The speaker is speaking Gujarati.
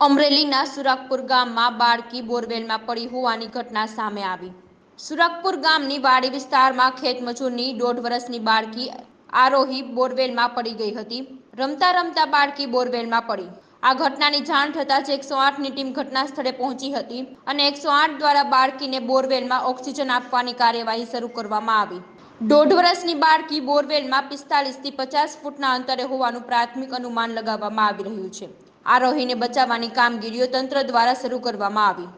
અમરેલીના સુરકપુર ગામમાં બાળકી બોરવેલમાં પડી હોવાની ઘટના સામે આવી। સુરકપુર ગામની વાડી વિસ્તારમાં ખેતમજૂરની 1.5 વર્ષની બાળકી આરોહી બોરવેલમાં પડી ગઈ હતી। રમતા રમતા બાળકી બોરવેલમાં પડી। આ ઘટનાની જાણ થતાં જ 108ની ટીમ ઘટના સ્થળે પહોંચી હતી અને 108 દ્વારા બાળકીને બોરવેલમાં ઓક્સિજન આપવાની કાર્યવાહી શરૂ કરવામાં આવી। 1.5 વર્ષની બાળકી બોરવેલમાં 45 થી 50 ફૂટના અંતરે હોવાનું પ્રાથમિક અનુમાન લગાવવામાં આવી રહ્યું છે। આરોહીને બચાવવાની કામગીરીઓ તંત્ર દ્વારા શરૂ કરવામાં આવી।